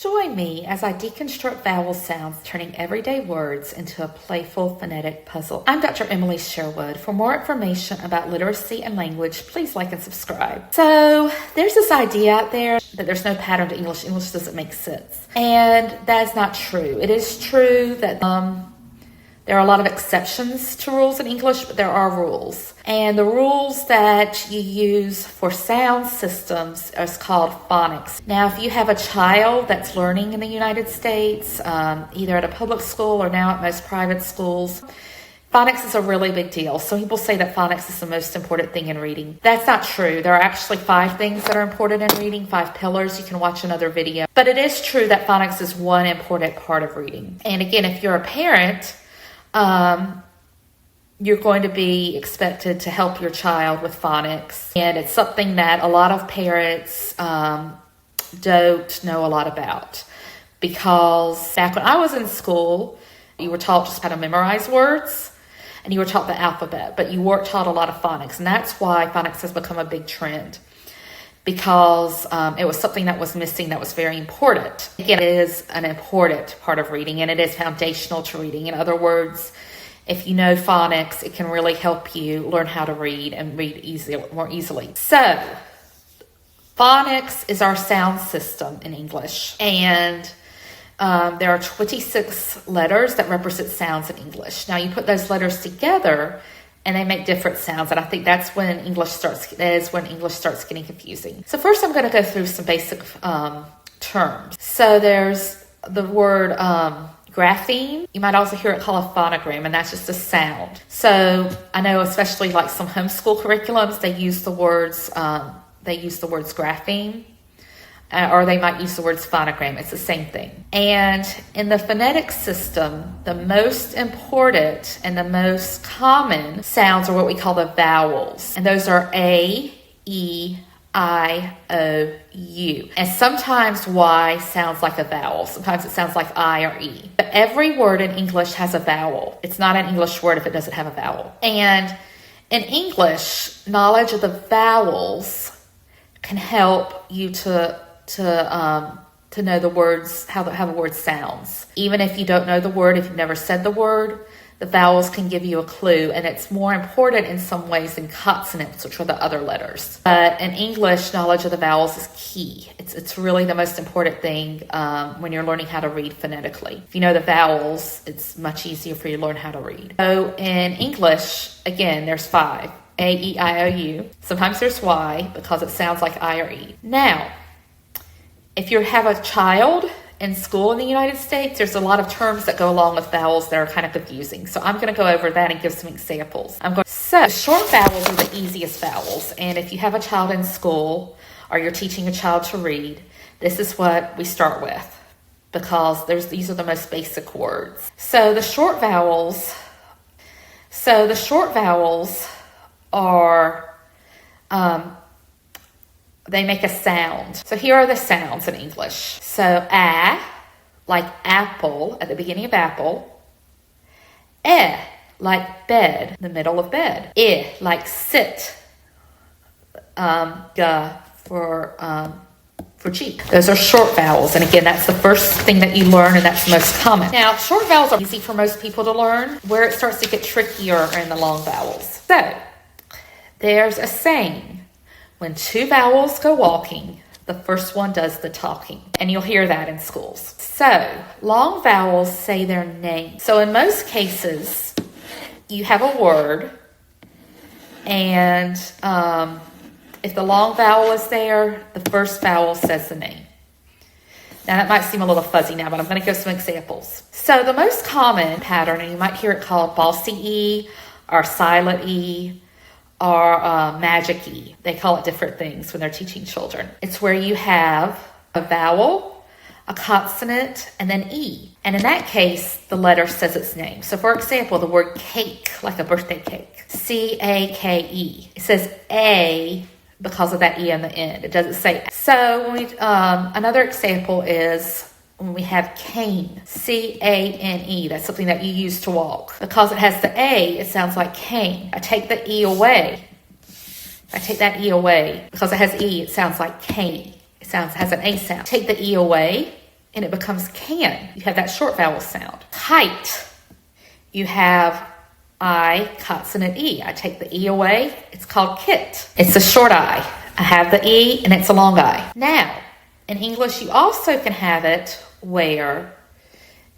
Join me as I deconstruct vowel sounds, turning everyday words into a playful phonetic puzzle. I'm Dr. Emily Sherwood. For more information about literacy and language, please like and subscribe. So there's this idea out there that there's no pattern to English. English doesn't make sense. And that's not true. It is true that there are a lot of exceptions to rules in English, but there are rules. And the rules that you use for sound systems is called phonics. Now, if you have a child that's learning in the United States, either at a public school or now at most private schools, phonics is a really big deal. Some people say that phonics is the most important thing in reading. That's not true. There are actually 5 things that are important in reading, 5 pillars. You can watch another video. But it is true that phonics is one important part of reading. And again, if you're a parent, you're going to be expected to help your child with phonics. And it's something that a lot of parents don't know a lot about. Because back when I was in school, you were taught just how to memorize words and you were taught the alphabet, but you weren't taught a lot of phonics. And that's why phonics has become a big trend. Because it was something that was missing that was very important. Again, it is an important part of reading and it is foundational to reading. In other words, if you know phonics, it can really help you learn how to read and read more easily. So, phonics is our sound system in English. And there are 26 letters that represent sounds in English. Now, you put those letters together and they make different sounds. And I think that's when English starts getting confusing. So first I'm going to go through some basic terms. So there's the word grapheme. You might also hear it called a phonogram, and that's just a sound. So I know especially like some homeschool curriculums, they use the words grapheme. Or they might use the words phonogram. It's the same thing. And in the phonetic system, the most important and the most common sounds are what we call the vowels. And those are A, E, I, O, U. And sometimes Y sounds like a vowel. Sometimes it sounds like I or E. But every word in English has a vowel. It's not an English word if it doesn't have a vowel. And in English, knowledge of the vowels can help you to know the words, how the word sounds. Even if you don't know the word, if you've never said the word, the vowels can give you a clue, and it's more important in some ways than consonants, which are the other letters. But in English, knowledge of the vowels is key. It's really the most important thing when you're learning how to read phonetically. If you know the vowels, it's much easier for you to learn how to read. So in English, again, there's 5. A, E, I, O, U. Sometimes there's Y because it sounds like I or E. Now, if you have a child in school in the United States, there's a lot of terms that go along with vowels that are kind of confusing. So I'm going to go over that and give some examples. So short vowels are the easiest vowels. And if you have a child in school or you're teaching a child to read, this is what we start with because these are the most basic words. So the short vowels are they make a sound. So here are the sounds in English. So a, like apple at the beginning of apple. E, like bed, the middle of bed. I, like sit. G, for cheek. Those are short vowels. And again, that's the first thing that you learn, and that's the most common. Now, short vowels are easy for most people to learn. Where it starts to get trickier are in the long vowels. So there's a saying. When 2 vowels go walking, the first one does the talking. And you'll hear that in schools. So, long vowels say their name. So in most cases, you have a word, and if the long vowel is there, the first vowel says the name. Now that might seem a little fuzzy now, but I'm going to give some examples. So the most common pattern, and you might hear it called falsy E or silent E, or magic E. They call it different things when they're teaching children. It's where you have a vowel, a consonant, and then E. And in that case, the letter says its name. So for example, the word cake, like a birthday cake, C-A-K-E. It says A because of that E on the end. It doesn't say A. So another example is when we have cane, C-A-N-E, that's something that you use to walk. Because it has the A, it sounds like cane. I take the E away. Because it has E, it sounds like cane. It has an A sound. Take the E away, and it becomes can. You have that short vowel sound. Kite. You have I, consonant E. I take the E away. It's called kit. It's a short I. I have the E and it's a long I. Now, in English, you also can have it where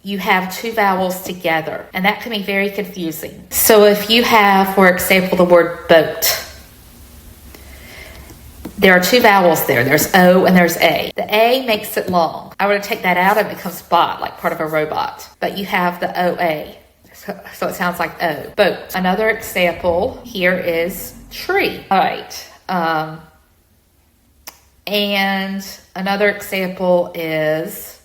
you have two vowels together, and that can be very confusing. So if you have, for example, the word boat, there are two vowels there. There's O and there's A. The A makes it long. I were to take that out, it becomes bot, like part of a robot. But you have the OA, so it sounds like O. Boat. Another example here is tree. All right. And another example is,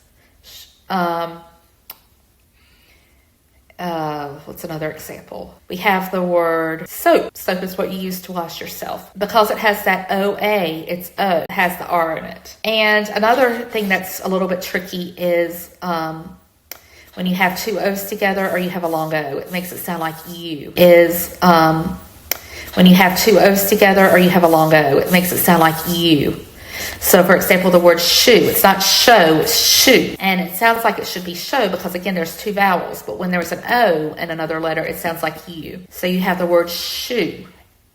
what's another example? We have the word soap. Soap is what you use to wash yourself. Because it has that OA, it's O. It has the R in it. And another thing that's a little bit tricky is when you have two O's together or you have a long O, it makes it sound like you. When you have two O's together or you have a long O, it makes it sound like you. So, for example, the word shoe, it's not show, it's shoe. And it sounds like it should be show because, again, there's two vowels. But when there's an O and another letter, it sounds like you. So you have the word shoe,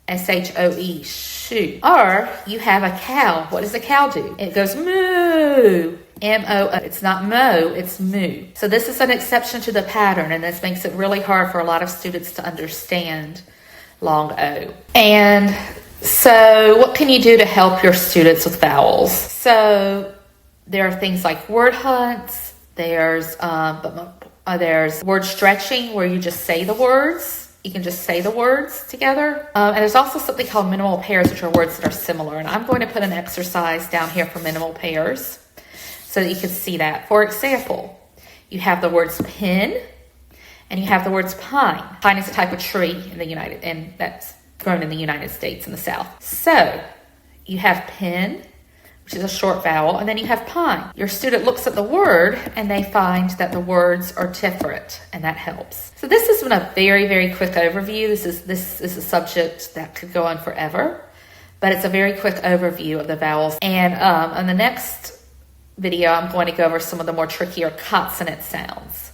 S-H-O-E, shoe. Or you have a cow. What does a cow do? It goes moo, M-O-O. It's not mo, it's moo. So this is an exception to the pattern, and this makes it really hard for a lot of students to understand long O. And so what can you do to help your students with vowels? So there are things like word hunts. There's word stretching where you just say the words. You can just say the words together. And there's also something called minimal pairs, which are words that are similar. And I'm going to put an exercise down here for minimal pairs so that you can see that. For example, you have the words pin and you have the words pine. Pine is a type of tree and that's grown in the United States in the South. So you have pin, which is a short vowel, and then you have pine. Your student looks at the word and they find that the words are different, and that helps. So this has been a very, very quick overview. This is a subject that could go on forever, but it's a very quick overview of the vowels. And on the next video, I'm going to go over some of the more trickier consonant sounds.